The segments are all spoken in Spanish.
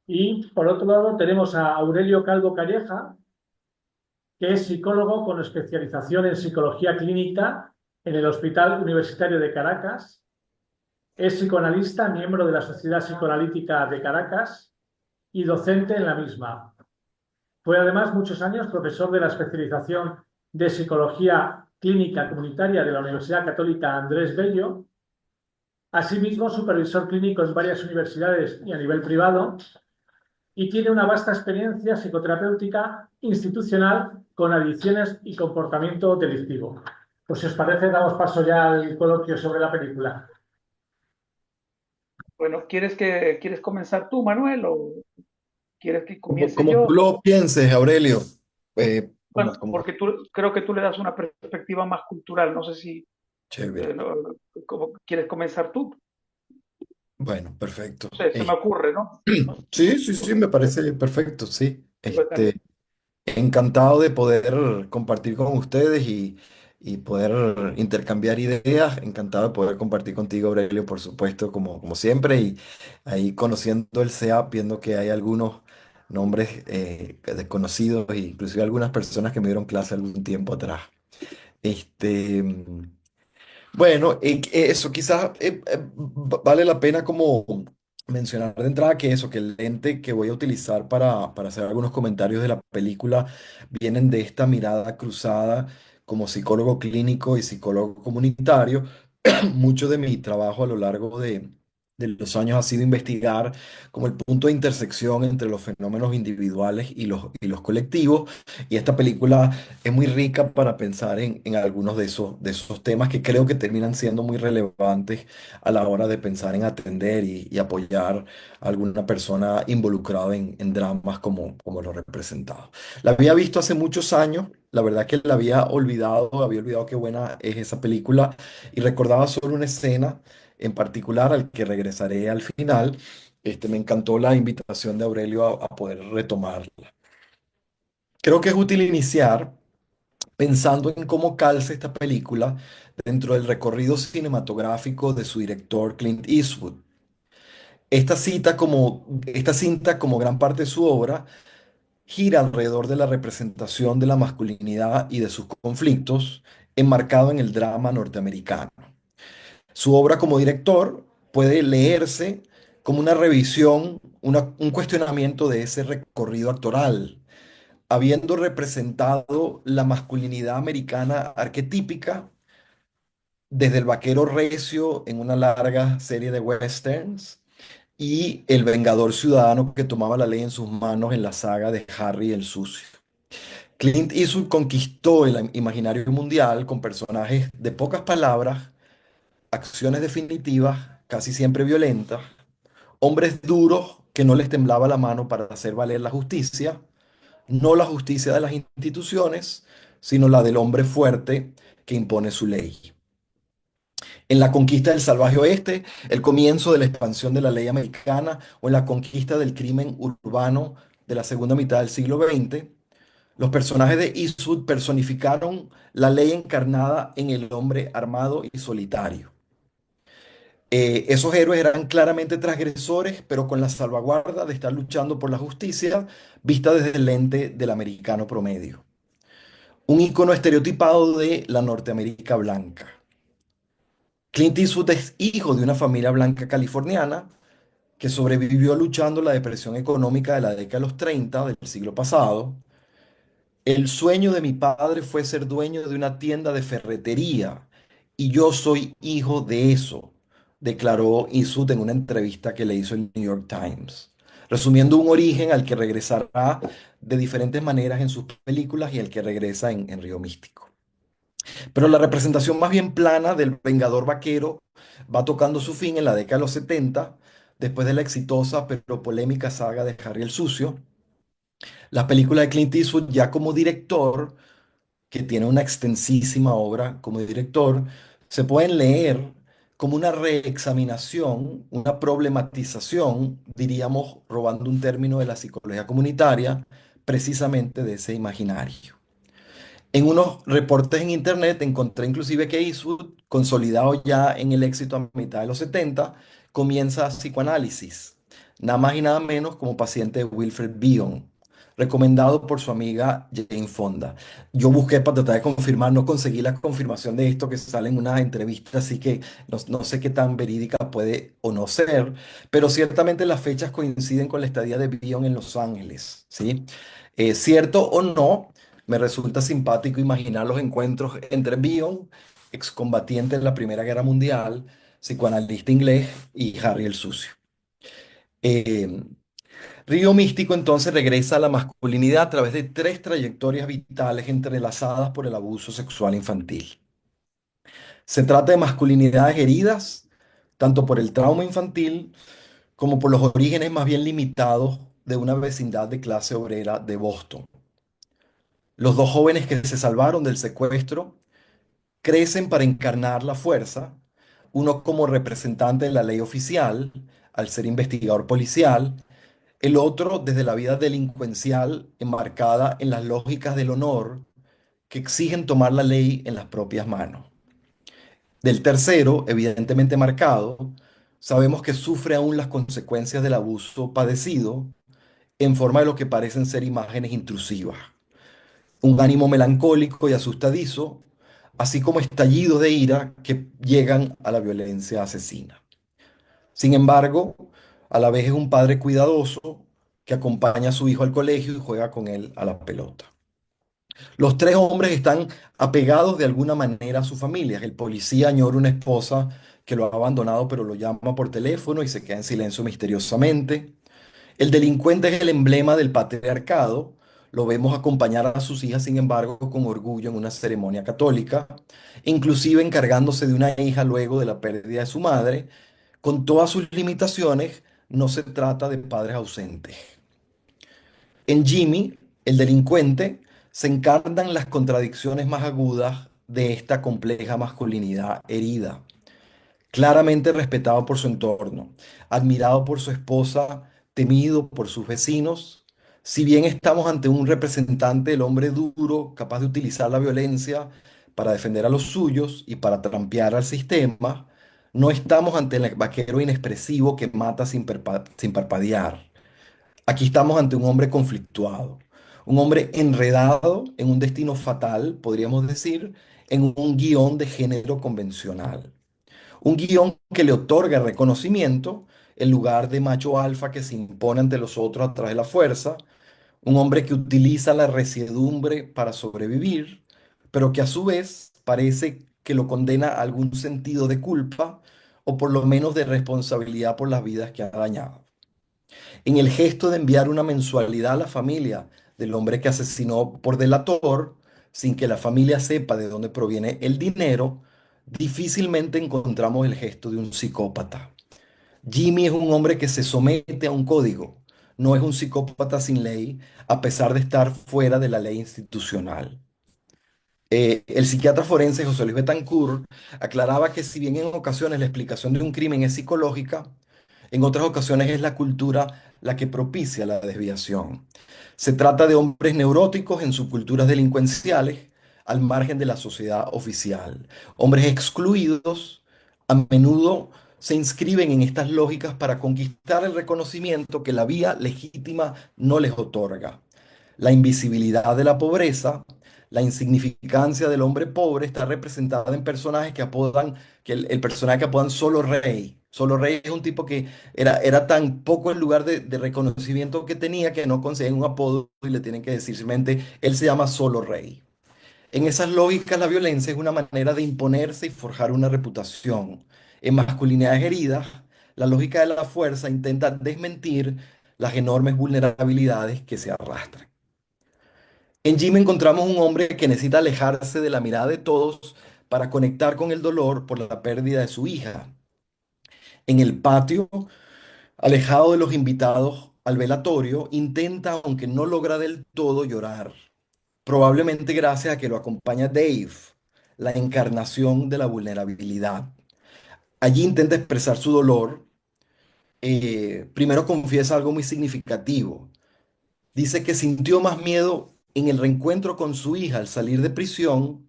Y por otro lado tenemos a Aurelio Calvo Calleja, que es psicólogo con especialización en psicología clínica en el Hospital Universitario de Caracas. Es psicoanalista, miembro de la Sociedad Psicoanalítica de Caracas y docente en la misma. Fue además muchos años profesor de la especialización de Psicología Clínica Comunitaria de la Universidad Católica Andrés Bello. Asimismo, supervisor clínico en varias universidades y a nivel privado, y tiene una vasta experiencia psicoterapéutica institucional con adicciones y comportamiento delictivo. Pues si os parece, damos paso ya al coloquio sobre la película. Bueno, quieres comenzar tú, Manuel, o quieres que Como, comience como tú yo? lo pienses, Aurelio. Bueno, Como porque creo que tú le das una perspectiva más cultural. No sé si chévere. quieres comenzar tú. Bueno, perfecto. No sé, se me ocurre, ¿no? Sí, sí, sí, me parece perfecto, sí. Pues dale. Encantado de poder compartir con ustedes y poder intercambiar ideas. Encantado de poder compartir contigo, Aurelio, por supuesto, como siempre. Y ahí conociendo el CEAP, viendo que hay algunos nombres desconocidos e inclusive algunas personas que me dieron clase algún tiempo atrás. Este, bueno, eso quizás vale la pena como mencionar de entrada que eso, que el lente que voy a utilizar para hacer algunos comentarios de la película vienen de esta mirada cruzada como psicólogo clínico y psicólogo comunitario. Mucho de mi trabajo a lo largo de los años ha sido investigar como el punto de intersección entre los fenómenos individuales y los colectivos. Y esta película es muy rica para pensar en algunos de esos temas que creo que terminan siendo muy relevantes a la hora de pensar en atender y apoyar a alguna persona involucrada en dramas como lo representado. La había visto hace muchos años, la verdad que la había olvidado qué buena es esa película y recordaba solo una escena en particular al que regresaré al final. Me encantó la invitación de Aurelio a poder retomarla. Creo que es útil iniciar pensando en cómo calza esta película dentro del recorrido cinematográfico de su director Clint Eastwood. Esta cinta, como gran parte de su obra, gira alrededor de la representación de la masculinidad y de sus conflictos, enmarcado en el drama norteamericano. Su obra como director puede leerse como una revisión, un cuestionamiento de ese recorrido actoral, habiendo representado la masculinidad americana arquetípica desde el vaquero recio en una larga serie de westerns y el vengador ciudadano que tomaba la ley en sus manos en la saga de Harry el Sucio. Clint Eastwood conquistó el imaginario mundial con personajes de pocas palabras, acciones definitivas, casi siempre violentas, hombres duros que no les temblaba la mano para hacer valer la justicia, no la justicia de las instituciones, sino la del hombre fuerte que impone su ley. En la conquista del salvaje oeste, el comienzo de la expansión de la ley americana o en la conquista del crimen urbano de la segunda mitad del siglo XX, los personajes de Eastwood personificaron la ley encarnada en el hombre armado y solitario. Esos héroes eran claramente transgresores, pero con la salvaguarda de estar luchando por la justicia vista desde el lente del americano promedio. Un icono estereotipado de la Norteamérica blanca. Clint Eastwood es hijo de una familia blanca californiana que sobrevivió luchando la depresión económica de la década de los 30 del siglo pasado. El sueño de mi padre fue ser dueño de una tienda de ferretería y yo soy hijo de eso, declaró Eastwood en una entrevista que le hizo el New York Times, resumiendo un origen al que regresará de diferentes maneras en sus películas y al que regresa en Río Místico. Pero la representación más bien plana del Vengador Vaquero va tocando su fin en la década de los 70, después de la exitosa pero polémica saga de Harry el Sucio. Las películas de Clint Eastwood ya como director, que tiene una extensísima obra como director, se pueden leer como una reexaminación, una problematización, diríamos, robando un término de la psicología comunitaria, precisamente de ese imaginario. En unos reportes en internet encontré inclusive que Eastwood, consolidado ya en el éxito a mitad de los 70, comienza psicoanálisis, nada más y nada menos como paciente de Wilfred Bion, recomendado por su amiga Jane Fonda. Yo busqué para tratar de confirmar, no conseguí la confirmación de esto que sale en una entrevista, así que no sé qué tan verídica puede o no ser, pero ciertamente las fechas coinciden con la estadía de Bion en Los Ángeles, ¿sí? Cierto o no, me resulta simpático imaginar los encuentros entre Bion, excombatiente de la Primera Guerra Mundial, psicoanalista inglés, y Harry el Sucio. Eh, Río Místico entonces regresa a la masculinidad a través de tres trayectorias vitales entrelazadas por el abuso sexual infantil. Se trata de masculinidades heridas, tanto por el trauma infantil como por los orígenes más bien limitados de una vecindad de clase obrera de Boston. Los dos jóvenes que se salvaron del secuestro crecen para encarnar la fuerza, uno como representante de la ley oficial, al ser investigador policial, el otro desde la vida delincuencial enmarcada en las lógicas del honor que exigen tomar la ley en las propias manos. Del tercero, evidentemente marcado, sabemos que sufre aún las consecuencias del abuso padecido en forma de lo que parecen ser imágenes intrusivas. Un ánimo melancólico y asustadizo, así como estallidos de ira que llegan a la violencia asesina. Sin embargo, a la vez es un padre cuidadoso que acompaña a su hijo al colegio y juega con él a la pelota. Los tres hombres están apegados de alguna manera a sus familias. El policía añora una esposa que lo ha abandonado, pero lo llama por teléfono y se queda en silencio misteriosamente. El delincuente es el emblema del patriarcado. Lo vemos acompañar a sus hijas, sin embargo, con orgullo en una ceremonia católica, inclusive encargándose de una hija luego de la pérdida de su madre. Con todas sus limitaciones, no se trata de padres ausentes. En Jimmy, el delincuente, se encarnan las contradicciones más agudas de esta compleja masculinidad herida. Claramente respetado por su entorno, admirado por su esposa, temido por sus vecinos. Si bien estamos ante un representante del hombre duro, capaz de utilizar la violencia para defender a los suyos y para trampear al sistema, no estamos ante el vaquero inexpresivo que mata sin parpadear. Aquí estamos ante un hombre conflictuado, un hombre enredado en un destino fatal, podríamos decir, en un guión de género convencional. Un guión que le otorga reconocimiento en lugar de macho alfa que se impone ante los otros a través de la fuerza, un hombre que utiliza la resiedumbre para sobrevivir, pero que a su vez parece que lo condena a algún sentido de culpa o por lo menos de responsabilidad por las vidas que ha dañado. En el gesto de enviar una mensualidad a la familia del hombre que asesinó por delator, sin que la familia sepa de dónde proviene el dinero, difícilmente encontramos el gesto de un psicópata. Jimmy es un hombre que se somete a un código, no es un psicópata sin ley, a pesar de estar fuera de la ley institucional. El psiquiatra forense José Luis Betancourt aclaraba que si bien en ocasiones la explicación de un crimen es psicológica, en otras ocasiones es la cultura la que propicia la desviación. Se trata de hombres neuróticos en subculturas delincuenciales al margen de la sociedad oficial. Hombres excluidos a menudo se inscriben en estas lógicas para conquistar el reconocimiento que la vía legítima no les otorga. La invisibilidad de la pobreza, la insignificancia del hombre pobre está representada en personajes que apodan, que el personaje que apodan Solo Rey. Solo Rey es un tipo que era tan poco el lugar de reconocimiento que tenía que no consiguen un apodo y le tienen que decir simplemente, él se llama Solo Rey. En esas lógicas, la violencia es una manera de imponerse y forjar una reputación. En masculinidades heridas, la lógica de la fuerza intenta desmentir las enormes vulnerabilidades que se arrastran. En Jim encontramos un hombre que necesita alejarse de la mirada de todos para conectar con el dolor por la pérdida de su hija. En el patio, alejado de los invitados al velatorio, intenta, aunque no logra del todo, llorar. Probablemente gracias a que lo acompaña Dave, la encarnación de la vulnerabilidad. Allí intenta expresar su dolor. Primero confiesa algo muy significativo. Dice que sintió más miedo en el reencuentro con su hija al salir de prisión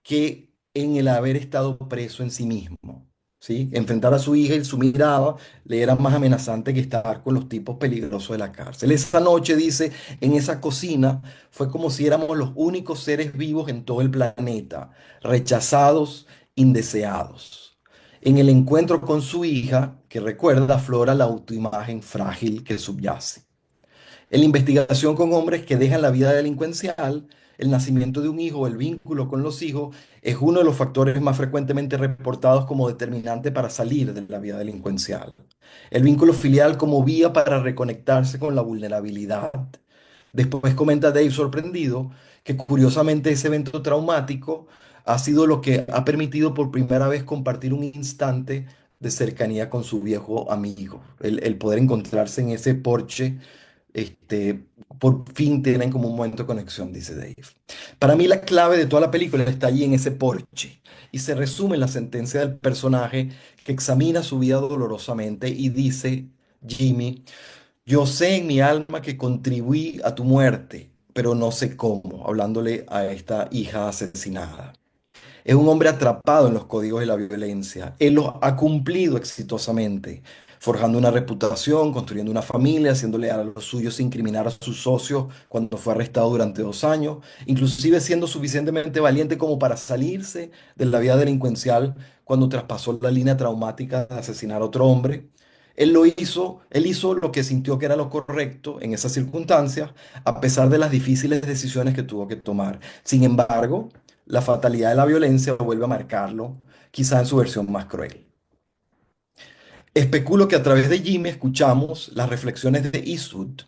que en el haber estado preso en sí mismo. ¿sí? Enfrentar a su hija y su mirada le era más amenazante que estar con los tipos peligrosos de la cárcel. Esa noche, dice, en esa cocina fue como si éramos los únicos seres vivos en todo el planeta, rechazados, indeseados. En el encuentro con su hija, que recuerda, aflora la autoimagen frágil que subyace. En la investigación con hombres que dejan la vida delincuencial, el nacimiento de un hijo o el vínculo con los hijos es uno de los factores más frecuentemente reportados como determinante para salir de la vida delincuencial. El vínculo filial como vía para reconectarse con la vulnerabilidad. Después comenta Dave sorprendido que curiosamente ese evento traumático ha sido lo que ha permitido por primera vez compartir un instante de cercanía con su viejo amigo, el poder encontrarse en ese porche este, por fin tienen como un momento de conexión, dice Dave. Para mí la clave de toda la película está allí en ese porche y se resume en la sentencia del personaje que examina su vida dolorosamente y dice, Jimmy, yo sé en mi alma que contribuí a tu muerte, pero no sé cómo, hablándole a esta hija asesinada. Es un hombre atrapado en los códigos de la violencia. Él los ha cumplido exitosamente, forjando una reputación, construyendo una familia, haciéndole a los suyos sin incriminar a sus socios cuando fue arrestado durante 2 años, inclusive siendo suficientemente valiente como para salirse de la vida delincuencial cuando traspasó la línea traumática de asesinar a otro hombre. Él hizo lo que sintió que era lo correcto en esas circunstancias, a pesar de las difíciles decisiones que tuvo que tomar. Sin embargo, la fatalidad de la violencia vuelve a marcarlo, quizá en su versión más cruel. Especulo que a través de Jimmy escuchamos las reflexiones de Eastwood,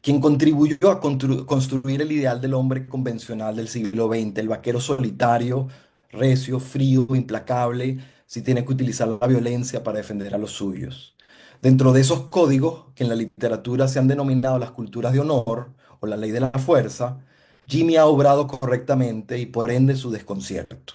quien contribuyó a construir el ideal del hombre convencional del siglo XX, el vaquero solitario, recio, frío, implacable, si tiene que utilizar la violencia para defender a los suyos. Dentro de esos códigos que en la literatura se han denominado las culturas de honor o la ley de la fuerza, Jimmy ha obrado correctamente y por ende su desconcierto.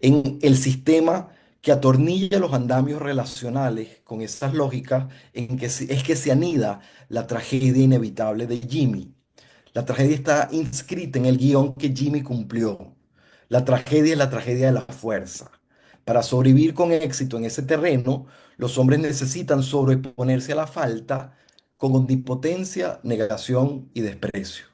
En el sistema que atornilla los andamios relacionales con esas lógicas en que es que se anida la tragedia inevitable de Jimmy. La tragedia está inscrita en el guión que Jimmy cumplió. La tragedia es la tragedia de la fuerza. Para sobrevivir con éxito en ese terreno, los hombres necesitan sobreponerse a la falta con omnipotencia, negación y desprecio.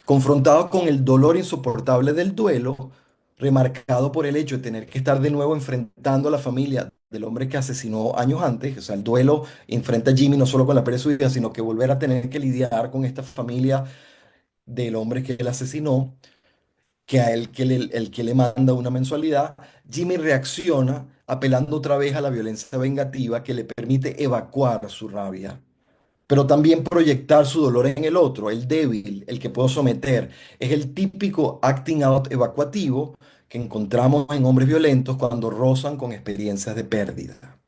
Confrontado con el dolor insoportable del duelo, remarcado por el hecho de tener que estar de nuevo enfrentando a la familia del hombre que asesinó años antes, o sea, el duelo enfrenta a Jimmy no solo con la pérdida de su vida, sino que volver a tener que lidiar con esta familia del hombre que él asesinó, que a él el que le manda una mensualidad, Jimmy reacciona apelando otra vez a la violencia vengativa que le permite evacuar su rabia, pero también proyectar su dolor en el otro, el débil, el que puedo someter. Es el típico acting out evacuativo que encontramos en hombres violentos cuando rozan con experiencias de pérdida.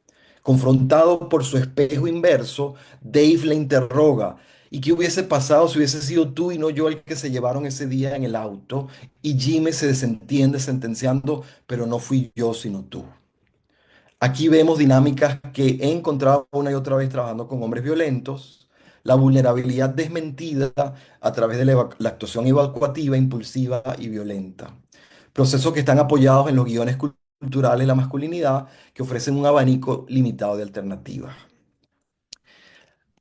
Confrontado por su espejo inverso, Dave le interroga, ¿y qué hubiese pasado si hubiese sido tú y no yo el que se llevaron ese día en el auto? Y Jimmy se desentiende sentenciando, pero no fui yo, sino tú. Aquí vemos dinámicas que he encontrado una y otra vez trabajando con hombres violentos, la vulnerabilidad desmentida a través de la actuación evacuativa, impulsiva y violenta. Procesos que están apoyados en los guiones culturales de la masculinidad que ofrecen un abanico limitado de alternativas.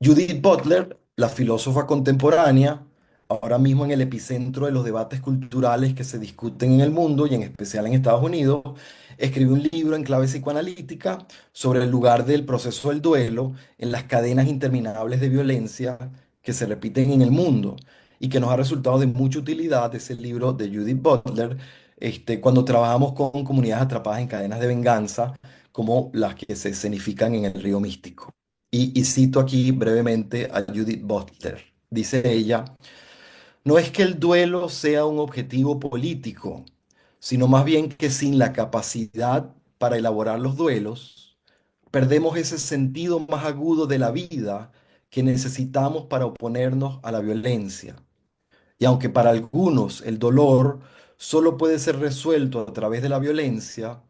Judith Butler, la filósofa contemporánea, ahora mismo en el epicentro de los debates culturales que se discuten en el mundo y en especial en Estados Unidos, escribió un libro en clave psicoanalítica sobre el lugar del proceso del duelo en las cadenas interminables de violencia que se repiten en el mundo y que nos ha resultado de mucha utilidad ese libro de Judith Butler cuando trabajamos con comunidades atrapadas en cadenas de venganza como las que se escenifican en el Río Místico. Y cito aquí brevemente a Judith Butler. Dice ella, no es que el duelo sea un objetivo político, sino más bien que sin la capacidad para elaborar los duelos, perdemos ese sentido más agudo de la vida que necesitamos para oponernos a la violencia. Y aunque para algunos el dolor solo puede ser resuelto a través de la violencia,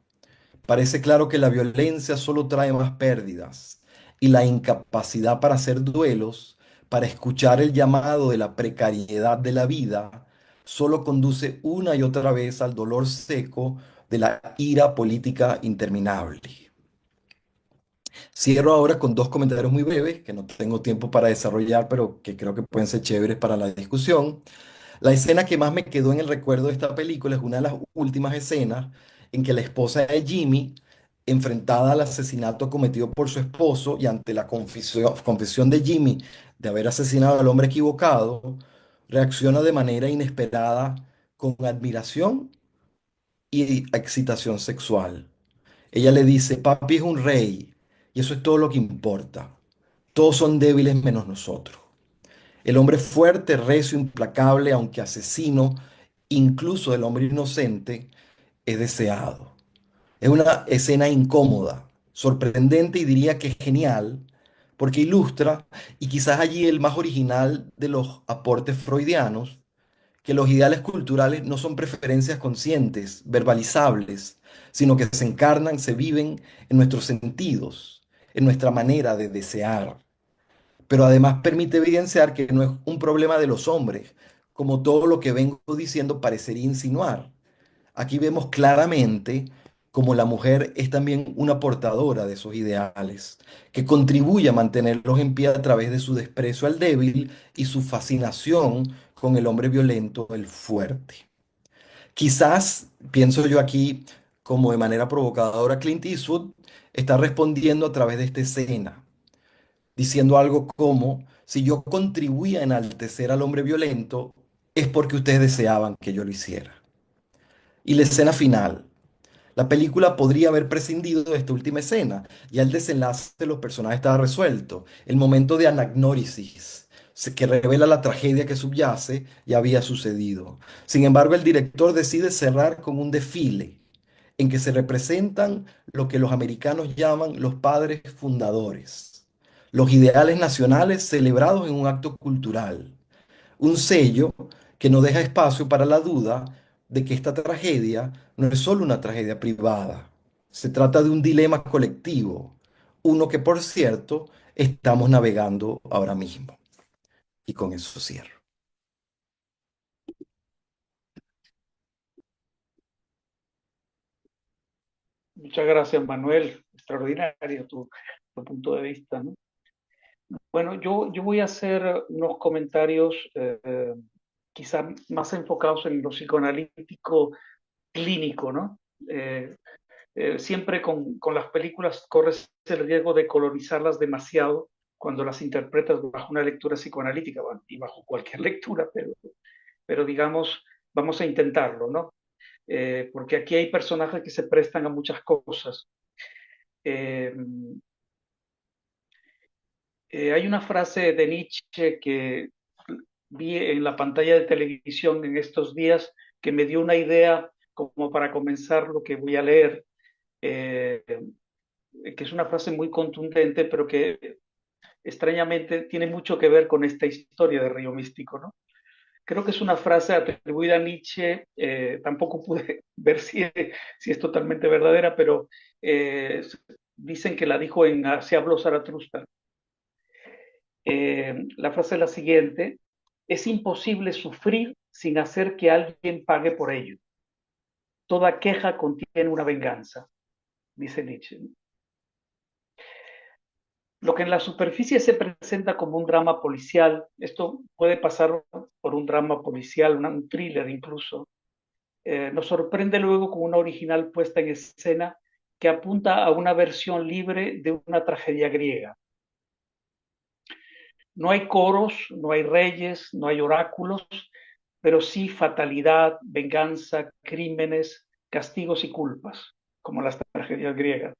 parece claro que la violencia solo trae más pérdidas y la incapacidad para hacer duelos, para escuchar el llamado de la precariedad de la vida, solo conduce una y otra vez al dolor seco de la ira política interminable. Cierro ahora con dos comentarios muy breves que no tengo tiempo para desarrollar, pero que creo que pueden ser chéveres para la discusión. La escena que más me quedó en el recuerdo de esta película es una de las últimas escenas en que la esposa de Jimmy, enfrentada al asesinato cometido por su esposo y ante la confesión de Jimmy de haber asesinado al hombre equivocado, reacciona de manera inesperada con admiración y excitación sexual. Ella le dice, papi es un rey y eso es todo lo que importa. Todos son débiles menos nosotros. El hombre fuerte, recio, implacable, aunque asesino, incluso el hombre inocente, es deseado. Es una escena incómoda, sorprendente y diría que genial, porque ilustra, y quizás allí el más original de los aportes freudianos, que los ideales culturales no son preferencias conscientes, verbalizables, sino que se encarnan, se viven en nuestros sentidos, en nuestra manera de desear. Pero además permite evidenciar que no es un problema de los hombres, como todo lo que vengo diciendo parecería insinuar. Aquí vemos claramente cómo la mujer es también una portadora de esos ideales, que contribuye a mantenerlos en pie a través de su desprecio al débil y su fascinación con el hombre violento, el fuerte. Quizás, pienso yo aquí, como de manera provocadora, Clint Eastwood está respondiendo a través de esta escena, diciendo algo como, si yo contribuía a enaltecer al hombre violento, es porque ustedes deseaban que yo lo hiciera. Y la escena final. La película podría haber prescindido de esta última escena. Ya el desenlace de los personajes estaba resuelto. El momento de anagnórisis, que revela la tragedia que subyace, ya había sucedido. Sin embargo, el director decide cerrar con un desfile en que se representan lo que los americanos llaman los padres fundadores, los ideales nacionales celebrados en un acto cultural. Un sello que no deja espacio para la duda de que esta tragedia no es solo una tragedia privada. Se trata de un dilema colectivo, uno que, por cierto, estamos navegando ahora mismo. Y con eso cierro. Muchas gracias, Manuel. Extraordinario tu punto de vista, ¿no? Bueno, yo voy a hacer unos comentarios quizá más enfocados en lo psicoanalítico clínico, ¿no? Siempre con las películas corres el riesgo de colonizarlas demasiado cuando las interpretas bajo una lectura psicoanalítica, bueno, y bajo cualquier lectura, pero digamos, vamos a intentarlo, ¿no? Porque aquí hay personajes que se prestan a muchas cosas. Eh, Hay una frase de Nietzsche que vi en la pantalla de televisión en estos días que me dio una idea como para comenzar lo que voy a leer, eh, que es una frase muy contundente, pero que extrañamente tiene mucho que ver con esta historia de Río Místico, ¿no? Creo que es una frase atribuida a Nietzsche, tampoco pude ver si es totalmente verdadera, pero eh, dicen que la dijo en Se habló Zaratustra. La frase es la siguiente: es imposible sufrir sin hacer que alguien pague por ello. Toda queja contiene una venganza, dice Nietzsche. Lo que en la superficie se presenta como un drama policial, esto puede pasar por un drama policial, un thriller incluso, nos sorprende luego con una original puesta en escena que apunta a una versión libre de una tragedia griega. No hay coros, no hay reyes, no hay oráculos, pero sí fatalidad, venganza, crímenes, castigos y culpas, como las tragedias griegas.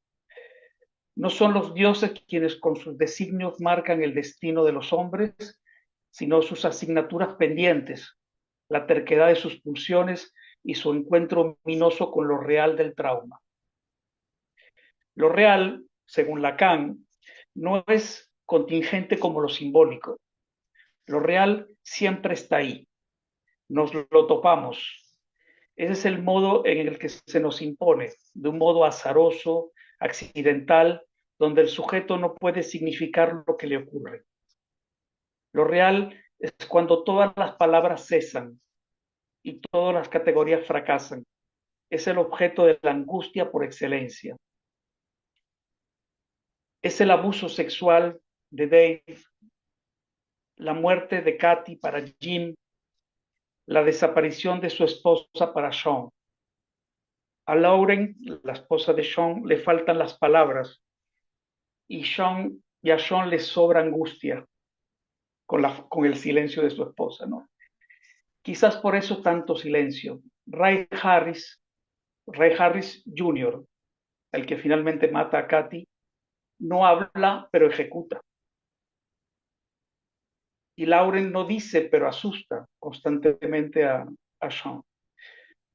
No son los dioses quienes con sus designios marcan el destino de los hombres, sino sus asignaturas pendientes, la terquedad de sus pulsiones y su encuentro ominoso con lo real del trauma. Lo real, según Lacan, no es contingente como lo simbólico. Lo real siempre está ahí. Nos lo topamos. Ese es el modo en el que se nos impone, de un modo azaroso, accidental, donde el sujeto no puede significar lo que le ocurre. Lo real es cuando todas las palabras cesan y todas las categorías fracasan. Es el objeto de la angustia por excelencia. Es el abuso sexual de Dave, la muerte de Katy para Jim, la desaparición de su esposa para Sean. A Lauren, la esposa de Sean, le faltan las palabras y a Sean le sobra angustia con el silencio de su esposa, ¿no? Quizás por eso tanto silencio. Ray Harris Jr., el que finalmente mata a Katy, no habla pero ejecuta. Y Lauren no dice pero asusta constantemente a Sean.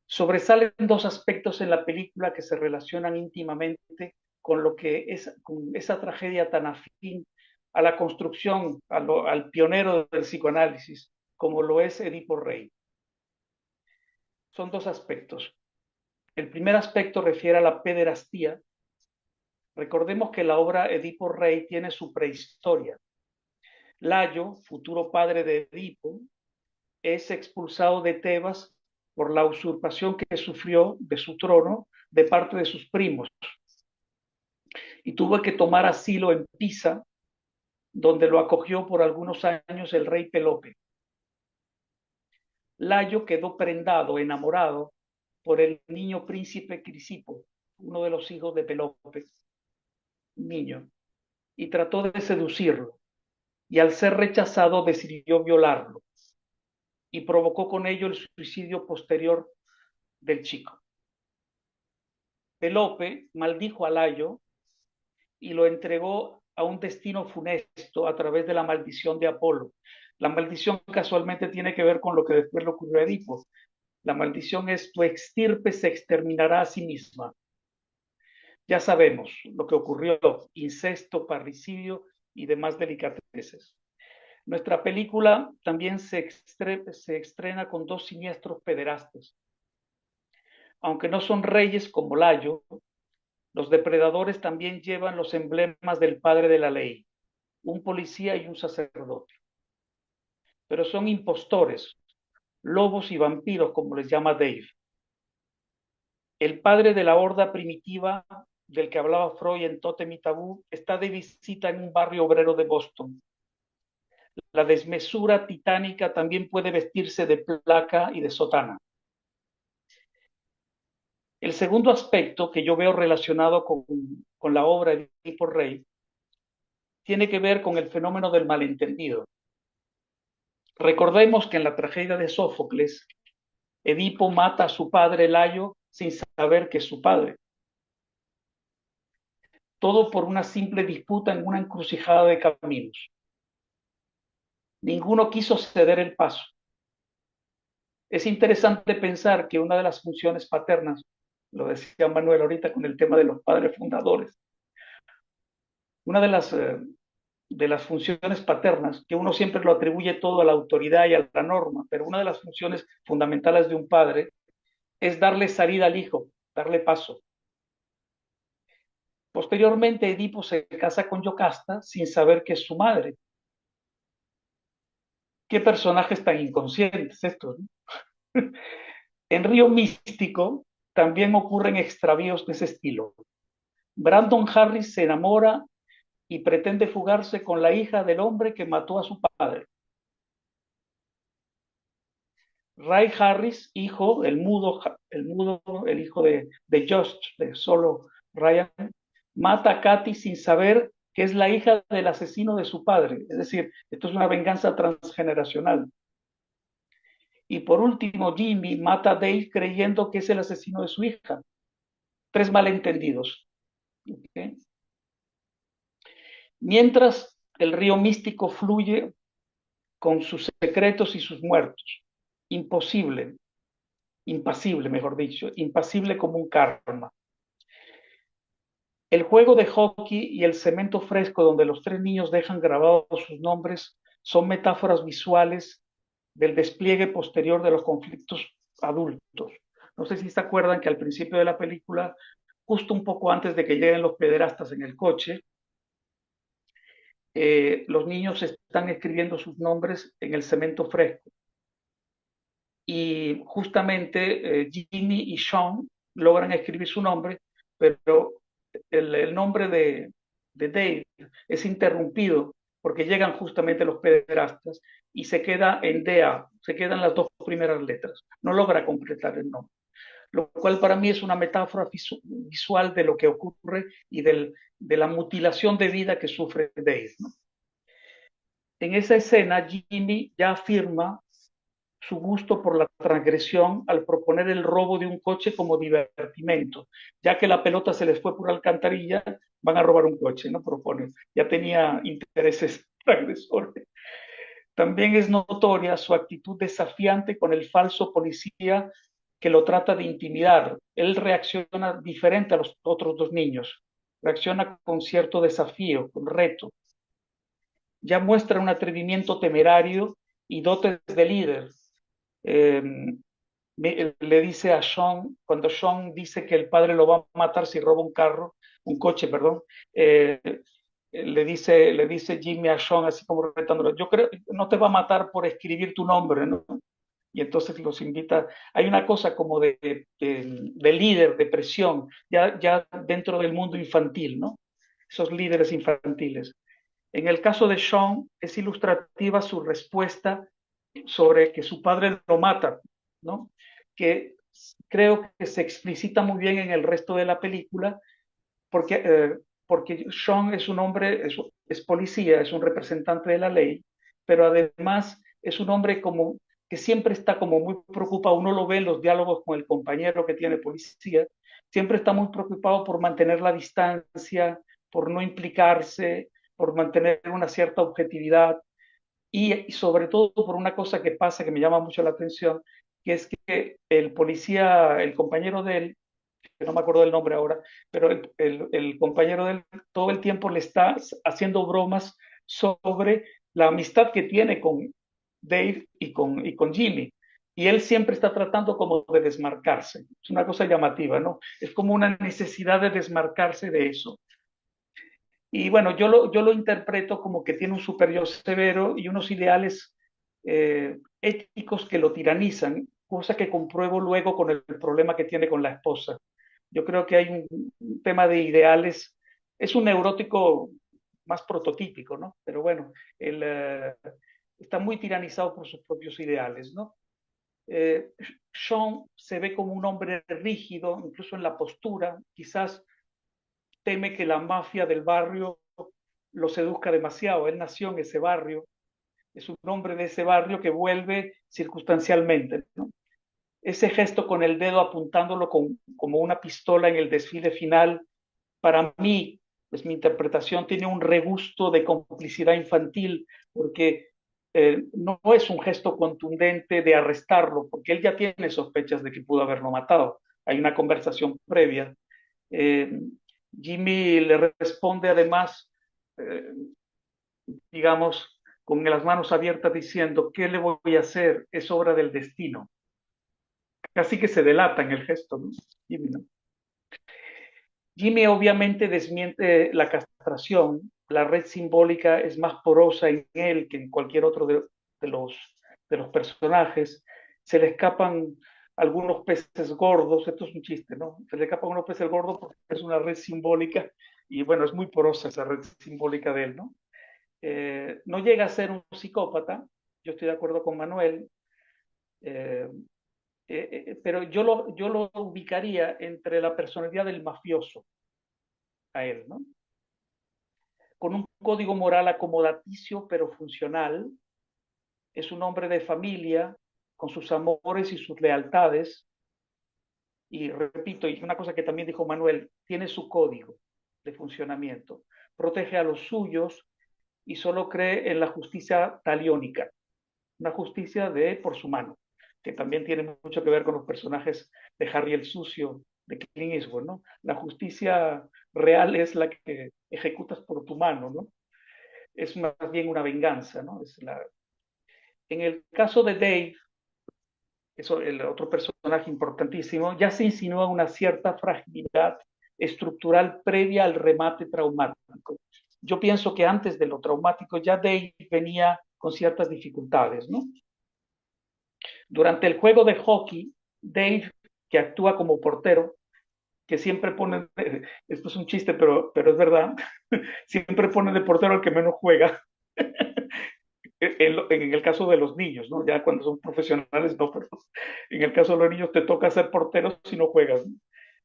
Sobresalen dos aspectos en la película que se relacionan íntimamente con lo que es con esa tragedia tan afín a la construcción, al pionero del psicoanálisis, como lo es Edipo Rey. Son dos aspectos. El primer aspecto refiere a la pederastía. Recordemos que la obra Edipo Rey tiene su prehistoria. Layo, futuro padre de Edipo, es expulsado de Tebas por la usurpación que sufrió de su trono de parte de sus primos y tuvo que tomar asilo en Pisa, donde lo acogió por algunos años el rey Pelope. Layo quedó prendado, enamorado por el niño príncipe Crisipo, uno de los hijos de Pelope, niño, y trató de seducirlo, y al ser rechazado decidió violarlo, y provocó con ello el suicidio posterior del chico. Pelope maldijo a Layo y lo entregó a un destino funesto a través de la maldición de Apolo. La maldición casualmente tiene que ver con lo que después le ocurrió a Edipo. La maldición es: tu extirpe se exterminará a sí misma. Ya sabemos lo que ocurrió: incesto, parricidio y demás delicateces. Nuestra película también se estrena con dos siniestros pederastas. Aunque no son reyes como Layo, los depredadores también llevan los emblemas del padre de la ley, un policía y un sacerdote. Pero son impostores, lobos y vampiros, como les llama Dave. El padre de la horda primitiva del que hablaba Freud en Tótem y Tabú está de visita en un barrio obrero de Boston. La desmesura titánica también puede vestirse de placa y de sotana. El segundo aspecto que yo veo relacionado con la obra de Edipo Rey tiene que ver con el fenómeno del malentendido. Recordemos que en la tragedia de Sófocles, Edipo mata a su padre Layo sin saber que es su padre. Todo por una simple disputa en una encrucijada de caminos. Ninguno quiso ceder el paso. Es interesante pensar que una de las funciones paternas, lo decía Manuel ahorita con el tema de los padres fundadores, una de las funciones paternas, que uno siempre lo atribuye todo a la autoridad y a la norma, pero una de las funciones fundamentales de un padre es darle salida al hijo, darle paso. Posteriormente, Edipo se casa con Yocasta sin saber que es su madre. ¿Qué personajes tan inconscientes estos, ¿no? En Río Místico también ocurren extravíos de ese estilo. Brandon Harris se enamora y pretende fugarse con la hija del hombre que mató a su padre. Ray Harris, hijo, el hijo de Just, de solo Ryan, mata a Katy sin saber que es la hija del asesino de su padre. Es decir, esto es una venganza transgeneracional. Y por último, Jimmy mata a Dave creyendo que es el asesino de su hija. Tres malentendidos. ¿Okay? Mientras el río místico fluye con sus secretos y sus muertos. Impasible, mejor dicho, impasible como un karma. El juego de hockey y el cemento fresco donde los tres niños dejan grabados sus nombres son metáforas visuales del despliegue posterior de los conflictos adultos. No sé si se acuerdan que al principio de la película, justo un poco antes de que lleguen los pederastas en el coche, los niños están escribiendo sus nombres en el cemento fresco. Y justamente Jimmy y Sean logran escribir su nombre, pero el nombre de de Dave es interrumpido porque llegan justamente los pederastas y se queda en DA, se quedan las dos primeras letras, no logra completar el nombre, lo cual para mí es una metáfora visual de lo que ocurre y de la mutilación de vida que sufre Dave, ¿no? En esa escena, Jimmy ya afirma su gusto por la transgresión al proponer el robo de un coche como divertimento. Ya que la pelota se les fue por alcantarilla, van a robar un coche, ¿no? Propone. Ya tenía intereses transgresores. También es notoria su actitud desafiante con el falso policía que lo trata de intimidar. Él reacciona diferente a los otros dos niños. Reacciona con cierto desafío, con reto. Ya muestra un atrevimiento temerario y dotes de líder. Eh, le dice a Sean, cuando Sean dice que el padre lo va a matar si roba un coche, perdón, le dice Jimmy a Sean así como retándolo, yo creo, no te va a matar por escribir tu nombre, ¿no? Y entonces los invita, hay una cosa como de líder, de presión, ya dentro del mundo infantil, ¿no? Esos líderes infantiles. En el caso de Sean, es ilustrativa su respuesta sobre que su padre lo mata, ¿no? Que creo que se explicita muy bien en el resto de la película, porque, porque Sean es un hombre, es policía, es un representante de la ley, pero además es un hombre como que siempre está como muy preocupado, uno lo ve en los diálogos con el compañero que tiene policía, siempre está muy preocupado por mantener la distancia, por no implicarse, por mantener una cierta objetividad y sobre todo por una cosa que pasa que me llama mucho la atención, que es que el policía, el compañero de él, que no me acuerdo del nombre ahora, pero el compañero de él todo el tiempo le está haciendo bromas sobre la amistad que tiene con Dave y con Jimmy. Y él siempre está tratando como de desmarcarse. Es una cosa llamativa, ¿no? Es como una necesidad de desmarcarse de eso. Y bueno, yo lo interpreto como que tiene un superior severo y unos ideales éticos que lo tiranizan, cosa que compruebo luego con el problema que tiene con la esposa. Yo creo que hay un tema de ideales, es un neurótico más prototípico, ¿no? Pero bueno, él está muy tiranizado por sus propios ideales, ¿no? Eh, Sean se ve como un hombre rígido, incluso en la postura, quizás teme que la mafia del barrio lo seduzca demasiado. Él nació en ese barrio, es un hombre de ese barrio que vuelve circunstancialmente, ¿no? Ese gesto con el dedo apuntándolo como una pistola en el desfile final, para mí, pues mi interpretación tiene un regusto de complicidad infantil, porque no es un gesto contundente de arrestarlo, porque él ya tiene sospechas de que pudo haberlo matado. Hay una conversación previa. Eh, Jimmy le responde además, eh, digamos, con las manos abiertas diciendo, ¿qué le voy a hacer? Es obra del destino. Casi que se delata en el gesto, ¿no? Jimmy, ¿no? Jimmy obviamente desmiente la castración, la red simbólica es más porosa en él que en cualquier otro de los, de los personajes, se le escapan algunos peces gordos, esto es un chiste, ¿no? Se le escapan unos peces gordos porque es una red simbólica y bueno, es muy porosa esa red simbólica de él, ¿no? No llega a ser un psicópata, yo estoy de acuerdo con Manuel, eh, pero yo lo ubicaría entre la personalidad del mafioso a él, ¿no? Con un código moral acomodaticio pero funcional, es un hombre de familia, con sus amores y sus lealtades, y repito, y una cosa que también dijo Manuel, tiene su código de funcionamiento, protege a los suyos y solo cree en la justicia taliónica, una justicia de por su mano, que también tiene mucho que ver con los personajes de Harry el Sucio, de Clint Eastwood, ¿no? La justicia real es la que ejecutas por tu mano, ¿no? Es más bien una venganza, ¿no? En el caso de Dave, eso, el otro personaje importantísimo, ya se insinúa una cierta fragilidad estructural previa al remate traumático. Yo pienso que antes de lo traumático ya Dave venía con ciertas dificultades, ¿no? Durante el juego de hockey, Dave, que actúa como portero, que siempre ponen, esto es un chiste, pero es verdad, siempre ponen de portero al que menos juega. En el caso de los niños, ¿no? Ya cuando son profesionales, no, pero en el caso de los niños te toca ser portero si no juegas.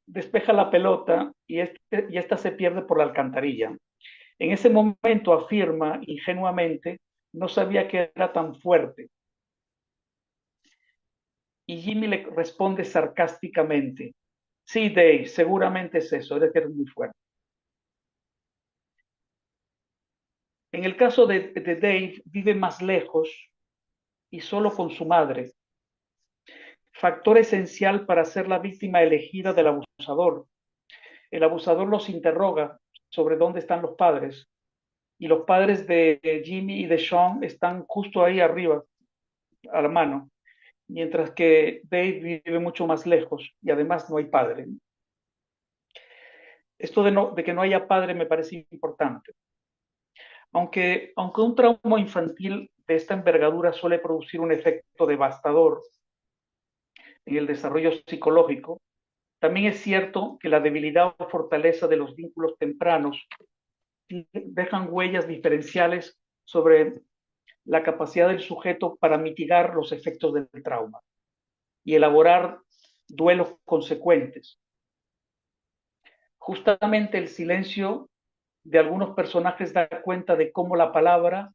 Despeja la pelota y esta se pierde por la alcantarilla. En ese momento afirma ingenuamente, no sabía que era tan fuerte. Y Jimmy le responde sarcásticamente, sí, Dave, seguramente es eso, eres que eres muy fuerte. En el caso de Dave, vive más lejos y solo con su madre, factor esencial para ser la víctima elegida del abusador. El abusador los interroga sobre dónde están los padres y los padres de Jimmy y de Sean están justo ahí arriba, a la mano, mientras que Dave vive mucho más lejos y además no hay padre. Esto de que no haya padre me parece importante. Aunque un trauma infantil de esta envergadura suele producir un efecto devastador en el desarrollo psicológico, también es cierto que la debilidad o fortaleza de los vínculos tempranos dejan huellas diferenciales sobre la capacidad del sujeto para mitigar los efectos del trauma y elaborar duelos consecuentes. Justamente el silencio de algunos personajes da cuenta de cómo la palabra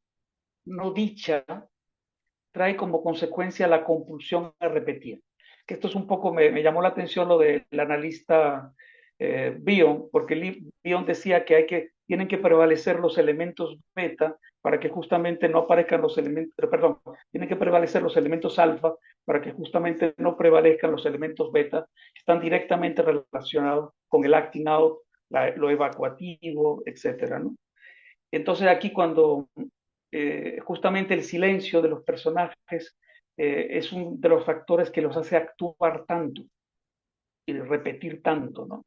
no dicha trae como consecuencia la compulsión a repetir. Que esto es un poco, me llamó la atención lo del analista Bion, porque Bion decía que tienen que prevalecer los elementos beta para que justamente no aparezcan los elementos, perdón, tienen que prevalecer los elementos alfa para que justamente no prevalezcan los elementos beta, que están directamente relacionados con el acting out, lo evacuativo, etcétera, ¿no? Entonces aquí cuando justamente el silencio de los personajes es uno de los factores que los hace actuar tanto y repetir tanto, ¿no?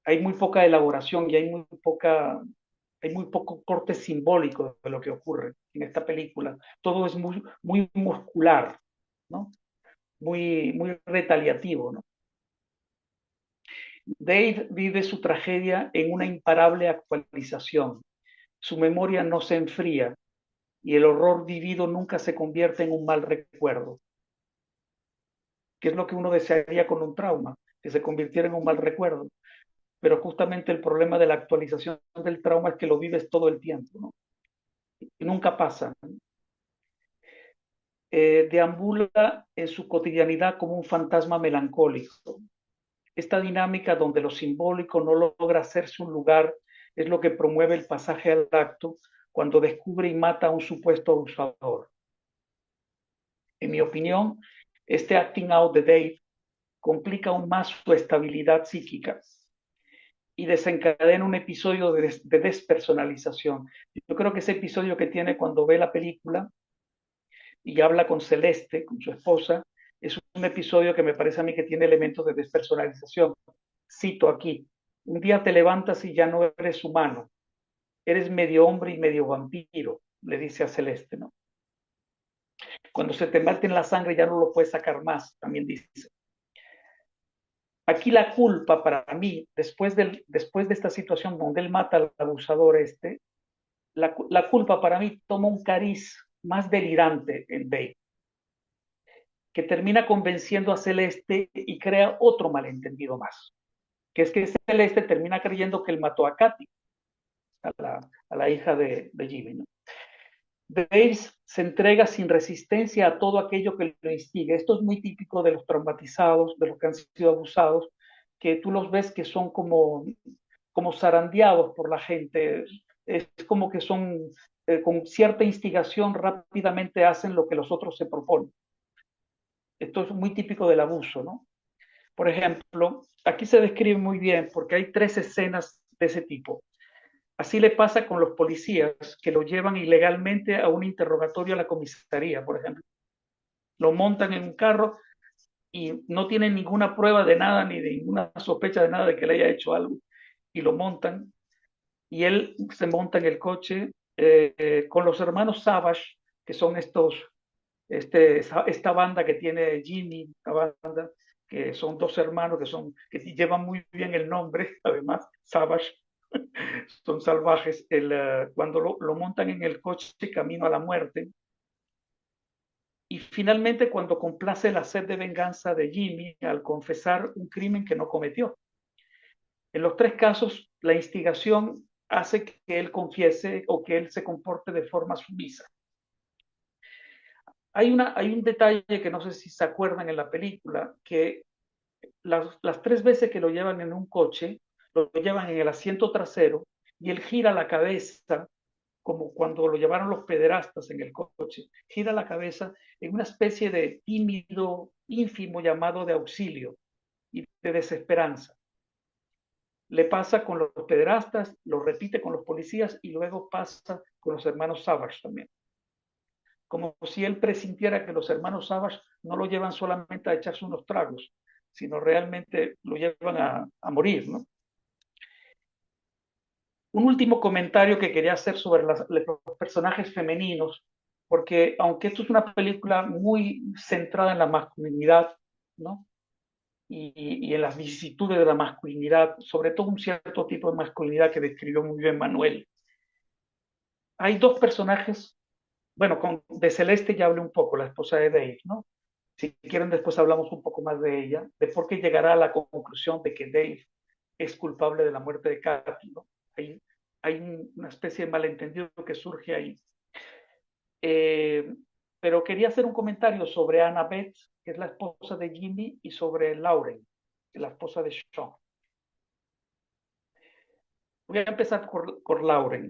Hay muy poca elaboración y hay muy poco corte simbólico de lo que ocurre en esta película. Todo es muy, muy muscular, ¿no? Muy retaliativo, ¿no? Dave vive su tragedia en una imparable actualización. Su memoria no se enfría y el horror vivido nunca se convierte en un mal recuerdo, que es lo que uno desearía con un trauma, que se convirtiera en un mal recuerdo. Pero justamente el problema de la actualización del trauma es que lo vives todo el tiempo, ¿no? Y nunca pasa. Deambula en su cotidianidad como un fantasma melancólico. Esta dinámica donde lo simbólico no logra hacerse un lugar es lo que promueve el pasaje al acto cuando descubre y mata a un supuesto abusador. En mi opinión, este acting out de Dave complica aún más su estabilidad psíquica y desencadena un episodio de despersonalización. Yo creo que ese episodio que tiene cuando ve la película y habla con Celeste, con su esposa, es un episodio que me parece a mí que tiene elementos de despersonalización. Cito aquí, un día te levantas y ya no eres humano, eres medio hombre y medio vampiro, le dice a Celeste, ¿no? Cuando se te mete en la sangre ya no lo puedes sacar más, también dice. Aquí la culpa para mí, después de esta situación donde él mata al abusador la culpa para mí toma un cariz más delirante en Dave, que termina convenciendo a Celeste y crea otro malentendido más, que es que Celeste termina creyendo que él mató a Katy, a la hija de Jimmy, ¿no? Dave se entrega sin resistencia a todo aquello que lo instiga. Esto es muy típico de los traumatizados, de los que han sido abusados, que tú los ves que son como zarandeados por la gente. Es como que son, con cierta instigación, rápidamente hacen lo que los otros se proponen. Esto es muy típico del abuso, ¿no? Por ejemplo, aquí se describe muy bien porque hay 3 escenas de ese tipo. Así le pasa con los policías que lo llevan ilegalmente a un interrogatorio a la comisaría, por ejemplo. Lo montan en un carro y no tienen ninguna prueba de nada, ni de ninguna sospecha de nada de que le haya hecho algo. Y lo montan y él se monta en el coche con los hermanos Savage, que son esta banda que tiene Jimmy, la banda, que son dos hermanos que llevan muy bien el nombre, además, Savage, son salvajes. Cuando lo montan en el coche camino a la muerte, y finalmente cuando complace la sed de venganza de Jimmy al confesar un crimen que no cometió. En los tres casos, la instigación hace que él confiese o que él se comporte de forma sumisa. Hay un detalle que no sé si se acuerdan en la película, que las tres veces que lo llevan en un coche, lo llevan en el asiento trasero y él gira la cabeza, como cuando lo llevaron los pederastas en el coche, gira la cabeza en una especie de tímido, ínfimo llamado de auxilio y de desesperanza. Le pasa con los pederastas, lo repite con los policías y luego pasa con los hermanos Savage también. Como si él presintiera que los hermanos Savage no lo llevan solamente a echarse unos tragos, sino realmente lo llevan a morir, ¿no? Un último comentario que quería hacer sobre los personajes femeninos, porque aunque esto es una película muy centrada en la masculinidad, ¿no? Y en las vicisitudes de la masculinidad, sobre todo un cierto tipo de masculinidad que describió muy bien Manuel. Hay dos personajes, bueno, de Celeste ya hablé un poco, la esposa de Dave, ¿no? Si quieren después hablamos un poco más de ella, de por qué llegará a la conclusión de que Dave es culpable de la muerte de Kathy, ¿no? Hay una especie de malentendido que surge ahí. Pero quería hacer un comentario sobre Annabeth, que es la esposa de Jimmy, y sobre Lauren, que es la esposa de Sean. Voy a empezar por Lauren.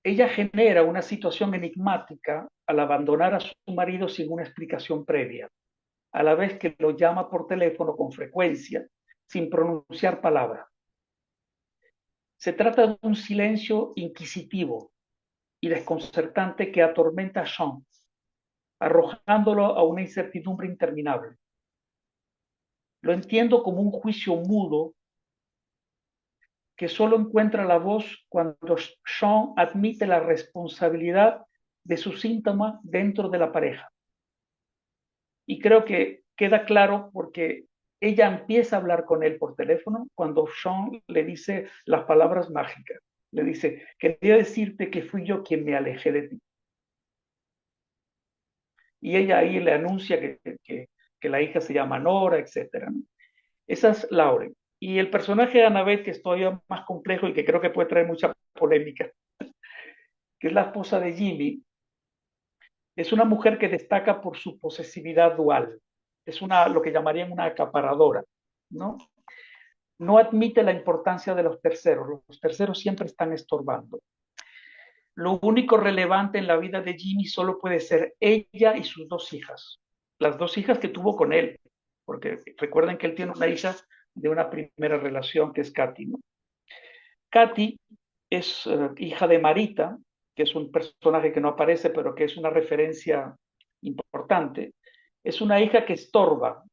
Ella genera una situación enigmática al abandonar a su marido sin una explicación previa, a la vez que lo llama por teléfono con frecuencia, sin pronunciar palabra. Se trata de un silencio inquisitivo y desconcertante que atormenta a Sean, arrojándolo a una incertidumbre interminable. Lo entiendo como un juicio mudo que solo encuentra la voz cuando Sean admite la responsabilidad de su síntoma dentro de la pareja. Y creo que queda claro porque ella empieza a hablar con él por teléfono cuando Sean le dice las palabras mágicas. Le dice, quería decirte que fui yo quien me alejé de ti. Y ella ahí le anuncia que la hija se llama Nora, etc. Esa es Lauren. Y el personaje de Annabeth, que es todavía más complejo y que creo que puede traer mucha polémica, que es la esposa de Jimmy, es una mujer que destaca por su posesividad dual. Es lo que llamarían una acaparadora, ¿no? No admite la importancia de los terceros. Los terceros siempre están estorbando. Lo único relevante en la vida de Jimmy solo puede ser ella y sus dos hijas. Las dos hijas que tuvo con él, porque recuerden que él tiene una hija de una primera relación que es Katy, ¿no? Katy es hija de Marita, que es un personaje que no aparece, pero que es una referencia importante. Es una hija que estorba,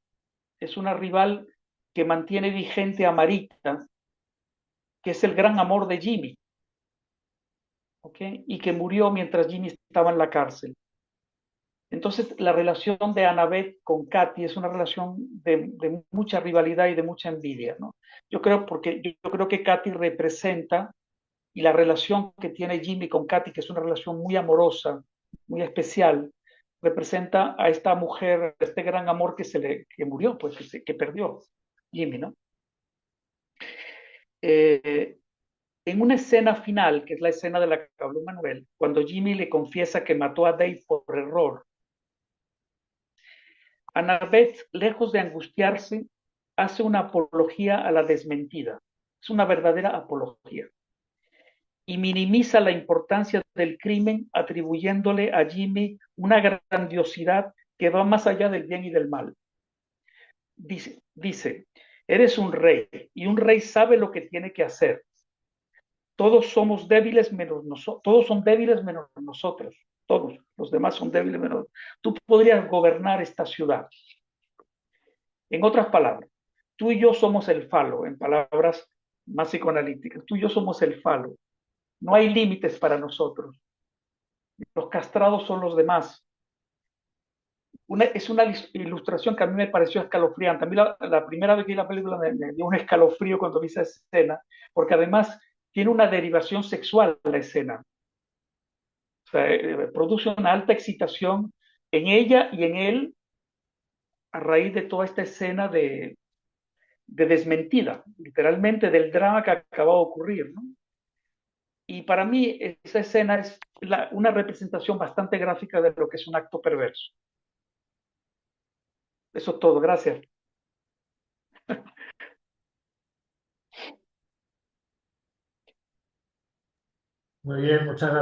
es una rival que mantiene vigente a Marita, que es el gran amor de Jimmy, ¿okay? Y que murió mientras Jimmy estaba en la cárcel. Entonces, la relación de Annabeth con Katy es una relación de mucha rivalidad y de mucha envidia, ¿no? Yo creo que Katy representa, y la relación que tiene Jimmy con Katy, que es una relación muy amorosa, muy especial, representa a esta mujer, este gran amor que murió, pues que perdió Jimmy, ¿no? En una escena final, que es la escena de la que habló Manuel, cuando Jimmy le confiesa que mató a Dave por error, Annabeth, lejos de angustiarse, hace una apología a la desmentida. Es una verdadera apología. Y minimiza la importancia del crimen atribuyéndole a Jimmy una grandiosidad que va más allá del bien y del mal. Dice, eres un rey y un rey sabe lo que tiene que hacer. Todos somos débiles menos nosotros, todos son débiles menos nosotros, todos, los demás son débiles menos. Tú podrías gobernar esta ciudad. En otras palabras, tú y yo somos el falo, en palabras más psicoanalíticas, tú y yo somos el falo. No hay límites para nosotros. Los castrados son los demás. Es una ilustración que a mí me pareció escalofriante. A mí la primera vez que vi la película me dio un escalofrío cuando vi esa escena, porque además tiene una derivación sexual la escena. O sea, produce una alta excitación en ella y en él a raíz de toda esta escena de desmentida, literalmente del drama que acaba de ocurrir, ¿no? Y para mí esa escena es una representación bastante gráfica de lo que es un acto perverso. Eso es todo, gracias. Muy bien, muchas gracias.